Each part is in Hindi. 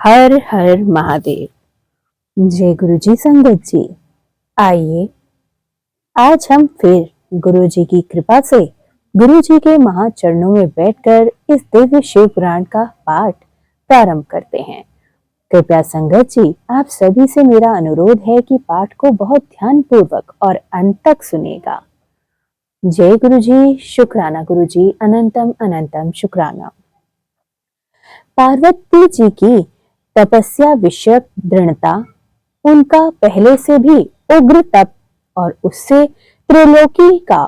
हर हर महादेव। जय गुरु जी संगत जी। आइए आज हम फिर गुरु जी की कृपा से गुरु जी के महाचरणों में बैठकर इस दिव्य शिव पुराण का पाठ प्रारंभ करते हैं। कृपया संगत जी, आप सभी से मेरा अनुरोध है कि पाठ को बहुत ध्यान पूर्वक और अंत तक सुनिएगा। जय गुरु जी। शुक्राना गुरु जी, अनंतम अनंतम शुक्राना। पार्वती जी की तपस्या विषयक दृढ़ता, उनका पहले से भी उग्र तप और उससे त्रिलोकी का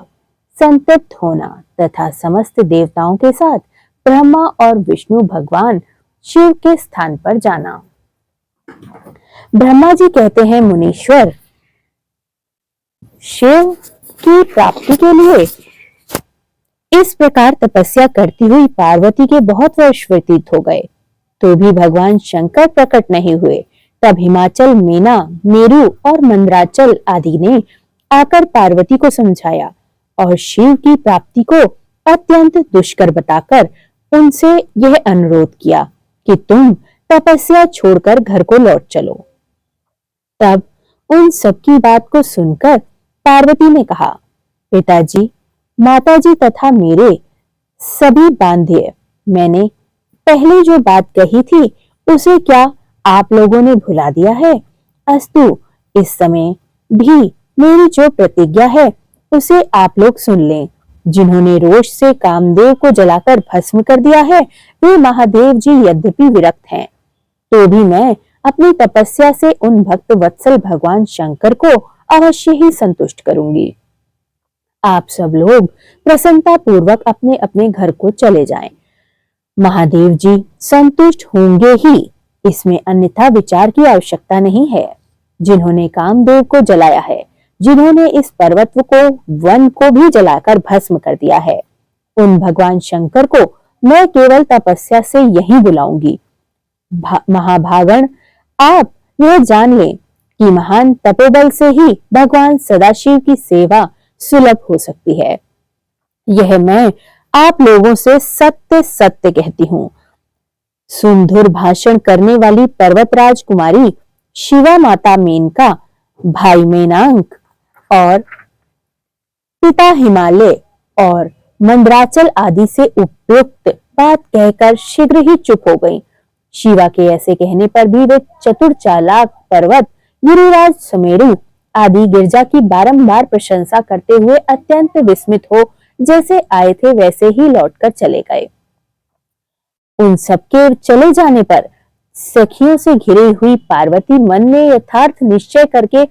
संतप्त होना तथा समस्त देवताओं के साथ ब्रह्मा और विष्णु भगवान शिव के स्थान पर जाना। ब्रह्मा जी कहते हैं, मुनीश्वर, शिव की प्राप्ति के लिए इस प्रकार तपस्या करती हुई पार्वती के बहुत वर्ष व्यतीत हो गए, तो भी भगवान शंकर प्रकट नहीं हुए। तब हिमाचल, मेना, मेरु और मंदराचल आदि ने आकर पार्वती को समझाया और शिव की प्राप्ति को अत्यंत दुष्कर बताकर उनसे यह अनुरोध किया कि तुम तपस्या छोड़कर घर को लौट चलो। तब उन सबकी बात को सुनकर पार्वती ने कहा, पिताजी, माताजी तथा मेरे सभी बांधे, मैंने पहले जो बात कही थी उसे क्या आप लोगों ने भुला दिया है? अस्तु, इस समय भी मेरी जो प्रतिज्ञा है उसे आप लोग सुन लें। जिन्होंने रोष से कामदेव को जलाकर भस्म कर दिया है, वे महादेव जी यद्यपि विरक्त हैं, तो भी मैं अपनी तपस्या से उन भक्त वत्सल भगवान शंकर को अवश्य ही संतुष्ट करूंगी। आप सब लोग प्रसन्नता पूर्वक अपने अपने घर को चले जाएं। महादेव जी संतुष्ट होंगे ही, इसमें अन्यथा विचार की आवश्यकता नहीं है। जिन्होंने कामदेव को जलाया है, जिन्होंने इस पर्वत को, वन को भी जलाकर भस्म कर दिया है, उन भगवान शंकर को मैं केवल तपस्या से यहीं बुलाऊंगी। महाभागण, आप यह जान लें कि महान तपोबल से ही भगवान सदाशिव की सेवा सुलभ हो सकती है। यह मैं आप लोगों से सत्य सत्य कहती हूँ। सुंदर भाषण करने वाली पर्वतराज कुमारी शिवा माता मेनका, भाई मेनांक और पिता हिमालय और मंदराचल आदि से उपयुक्त बात कहकर शीघ्र ही चुप हो गईं। शिवा के ऐसे कहने पर भी वे चतुर चालाक पर्वत गिरिराज सुमेरु आदि गिरजा की बारंबार प्रशंसा करते हुए अत्यंत विस्मित हो जैसे आए थे वैसे ही लौटकर चले गए। उन सबके चले जाने पर सखियों से घिरी हुई पार्वती मन में यथार्थ निश्चय करके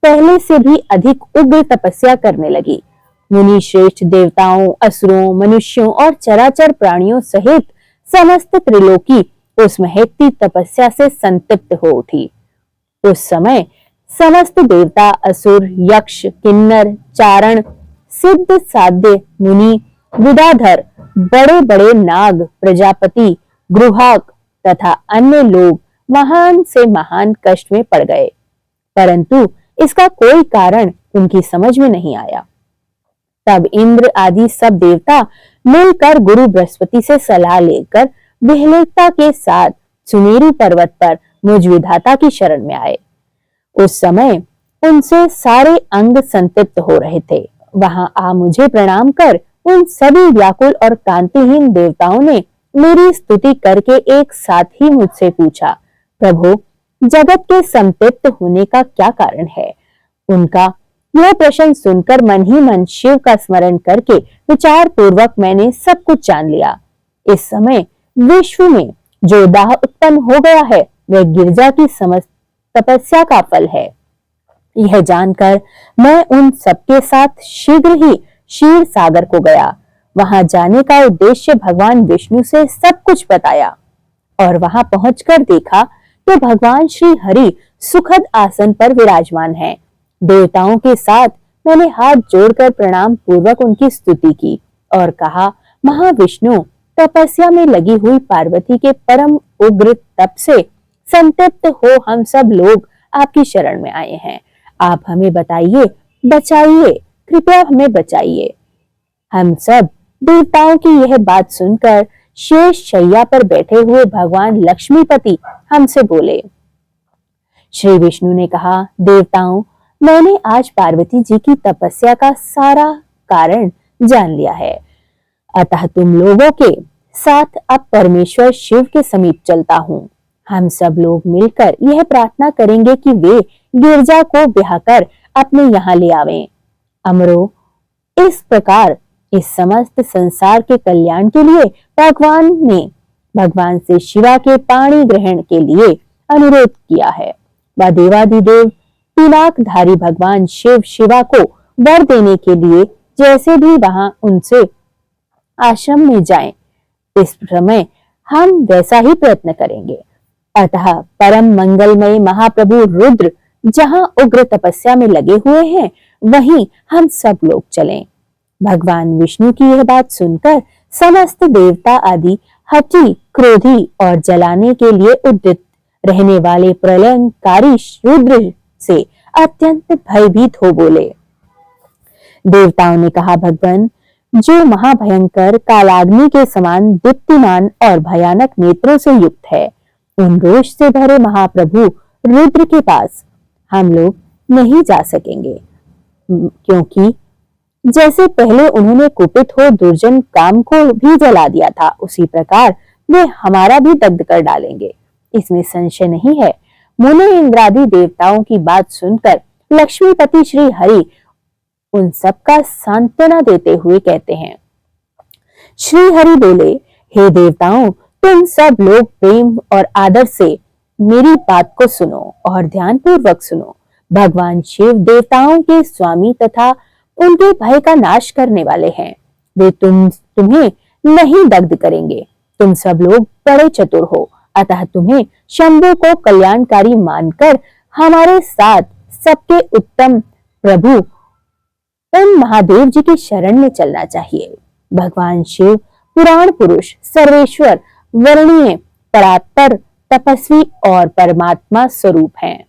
पहले से भी अधिक उग्र तपस्या करने लगी। मुनि श्रेष्ठ देवताओं, असुरों, मनुष्यों और चराचर प्राणियों सहित समस्त त्रिलोकी उस महती तपस्या से संतप्त हो उठी। उस समय समस्त देवता, असुर, यक्ष, किन्नर, चारण, सिद्ध, साध्य, मुनि, विद्याधर, बड़े बड़े नाग, प्रजापति, गृहाक तथा अन्य लोग महान से महान कष्ट में पड़ गए, परंतु इसका कोई कारण उनकी समझ में नहीं आया। तब इंद्र आदि सब देवता मिलकर गुरु बृहस्पति से सलाह लेकर विहलिकता के साथ सुमेरु पर्वत पर मुझ विधाता की शरण में आए। उस समय उनसे सारे अंग संतप्त हो रहे थे। वहां आ मुझे प्रणाम कर उन सभी व्याकुल और कांतिहीन देवताओं ने मेरी स्तुति करके एक साथ ही मुझसे पूछा, प्रभु, जगत के संतप्त होने का क्या कारण है? उनका यह प्रश्न सुनकर मन ही मन शिव का स्मरण करके विचार पूर्वक मैंने सब कुछ जान लिया। इस समय विश्व में जो दाह उत्पन्न हो गया है वह गिरजा की समस्त तपस्या का फल है। यह जानकर मैं उन सबके साथ शीघ्र ही क्षीर सागर को गया। वहां जाने का उद्देश्य भगवान विष्णु से सब कुछ बताया और वहां पहुंचकर देखा कि भगवान श्री हरि सुखद आसन पर विराजमान हैं। देवताओं के साथ मैंने हाथ जोड़कर प्रणाम पूर्वक उनकी स्तुति की और कहा, महाविष्णु, तपस्या में लगी हुई पार्वती के परम उग्र तप से संतप्त हो हम सब लोग आपकी शरण में आए हैं। आप हमें बताइए, बचाइए, कृपया हमें बचाइए। हम सब देवताओं की यह बात सुनकर शेष शैया पर बैठे हुए भगवान लक्ष्मीपति हमसे बोले। श्री विष्णु ने कहा, देवताओं, मैंने आज पार्वती जी की तपस्या का सारा कारण जान लिया है, अतः तुम लोगों के साथ अब परमेश्वर शिव के समीप चलता हूँ। हम सब लोग मिलकर यह प्रार्थना करेंगे कि वे गिरजा को ब्याहकर अपने यहाँ ले आवें। अमरो, इस प्रकार इस समस्त संसार के कल्याण के लिए भगवान ने भगवान से शिवा के पाणी ग्रहण के लिए अनुरोध किया है। वह देवादिदेव पिनाकधारी भगवान शिव शिवा को वर देने के लिए जैसे भी वहां उनसे आश्रम में जाएं, इस समय हम वैसा ही प्रयत्न करेंगे। अतः परम मंगलमय महाप्रभु रुद्र जहां उग्र तपस्या में लगे हुए हैं, वहीं हम सब लोग चलें। भगवान विष्णु की यह बात सुनकर समस्त देवता आदि हठी, क्रोधी और जलाने के लिए उद्यत रहने वाले प्रलयंकारी रुद्र से अत्यंत भयभीत हो बोले। देवताओं ने कहा, भगवान, जो महाभयंकर कालाग्नि के समान दीप्तिमान और भयानक नेत्रों से युक्त है, उन रोष से भरे महाप्रभु रुद्र के पास हम लोग नहीं जा सकेंगे, क्योंकि जैसे पहले उन्होंने कुपित हो दुर्जन काम को भी जला दिया था, उसी प्रकार वे हमारा भी दग्ध कर डालेंगे, इसमें संशय नहीं है। मुनि इंद्रादि देवताओं की बात सुनकर लक्ष्मीपति श्री हरि उन सबका सांत्वना देते हुए कहते हैं। श्री हरि बोले, हे देवताओं, तुम सब लोग प्रेम और आदर से मेरी बात को सुनो और ध्यान पूर्वक सुनो। भगवान शिव देवताओं के स्वामी तथा उनके भय का नाश करने वाले हैं। वे तुम्हें नहीं दग्ध करेंगे। तुम सब लोग बड़े चतुर हो, अतः तुम्हें शंभु को कल्याणकारी मानकर हमारे साथ सबके उत्तम प्रभु उन महादेव जी की शरण में चलना चाहिए। भगवान शिव पुराण पुरुष, सर्वेश्वर, वर्णीय, परात्पर, तपस्वी और परमात्मा स्वरूप हैं,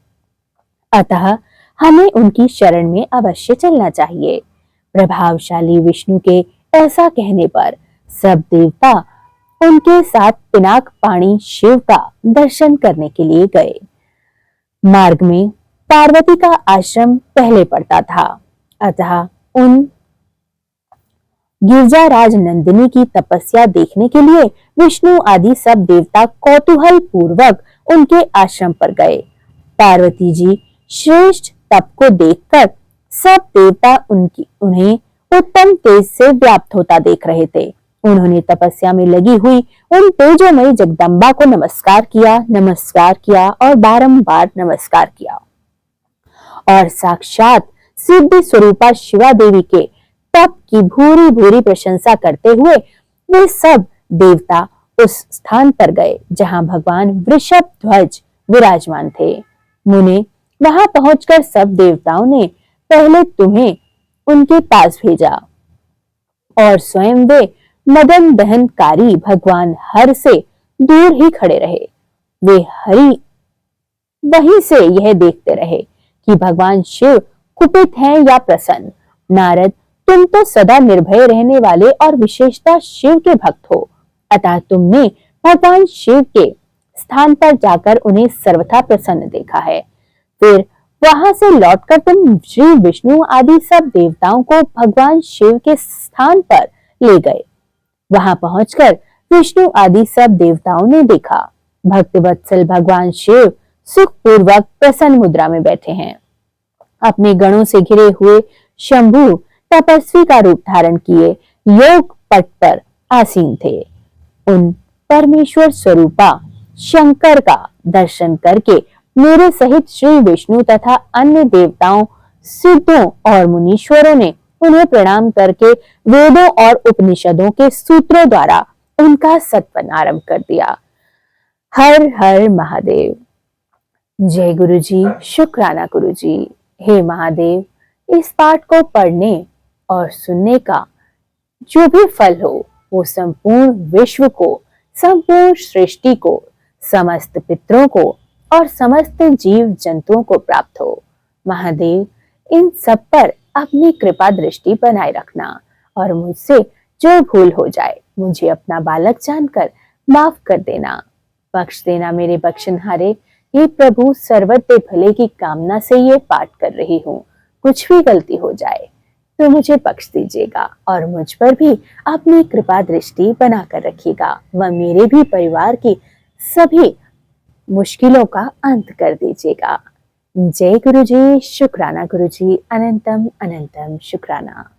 अतः हमें उनकी शरण में अवश्य चलना चाहिए। प्रभावशाली विष्णु के ऐसा कहने पर सब देवता उनके साथ पिनाक पाणी शिव का दर्शन करने के लिए गए। मार्ग में पार्वती का आश्रम पहले पड़ता था, अतः उन गिरजाराज नंदिनी की तपस्या देखने के लिए विष्णु आदि सब देवता कौतूहल पूर्वक उनके आश्रम पर गए। पार्वती जी श्रेष्ठ तप को देखकर सब देवता उन्हें उत्तम तेज से व्याप्त होता देख रहे थे। उन्होंने तपस्या में लगी हुई उन तेजोमयी जगदम्बा को नमस्कार किया और बारंबार नमस्कार किया और साक्षात सिद्धि स्वरूपा शिवा देवी के तप की भूरी भूरी प्रशंसा करते हुए वे सब देवता उस स्थान पर गए जहां भगवान वृषभ ध्वज विराजमान थे। मुने, वहां पहुंचकर सब देवताओं ने पहले तुम्हें उनके पास भेजा और स्वयं वे मदन दहनकारी भगवान हर से दूर ही खड़े रहे। वे हरि वहीं से यह देखते रहे कि भगवान शिव कुपित हैं या प्रसन्न। नारद, तुम तो सदा निर्भय रहने वाले और विशेषता शिव के भक्त हो, अतः तुमने भगवान शिव के स्थान पर जाकर उन्हें सर्वथा प्रसन्न देखा है। फिर वहां से लौटकर तुम श्री विष्णु आदि सब देवताओं को भगवान शिव के स्थान पर ले गए। वहां पहुंचकर विष्णु आदि सब देवताओं ने देखा भक्त वत्सल भगवान शिव सुखपूर्वक प्रसन्न मुद्रा में बैठे हैं। अपने गणों से घिरे हुए शंभु तपस्वी का रूप धारण किए योग पट पर आसीन थे। उन परमेश्वर स्वरूपा शंकर का दर्शन करके मेरे सहित श्री विष्णु तथा अन्य देवताओं, सिद्धों और मुनीश्वरों ने उन्हें प्रणाम करके वेदों और उपनिषदों के सूत्रों द्वारा उनका सत्वन आरंभ कर दिया। हर हर महादेव। जय गुरु जी, शुक्राना गुरु जी। हे महादेव, इस पाठ को पढ़ने और सुनने का जो भी फल हो वो संपूर्ण विश्व को, संपूर्ण सृष्टि को, समस्त पितरों को और समस्त जीव जंतुओं को प्राप्त हो। महादेव, इन सब पर अपनी कृपा दृष्टि बनाए रखना और मुझसे जो भूल हो जाए मुझे अपना बालक जानकर माफ कर देना, बख्श देना मेरे बख्शनहारे। हे प्रभु, सर्वत्र भले की कामना से ये पाठ कर रही हूँ। कुछ भी गलती हो जाए तो मुझे बख्श दीजिएगा और मुझ पर भी अपनी कृपा दृष्टि बनाकर रखिएगा व मेरे भी परिवार की सभी मुश्किलों का अंत कर दीजिएगा। जय गुरु जी। शुक्राना गुरु जी, अनंतम अनंतम शुक्राना।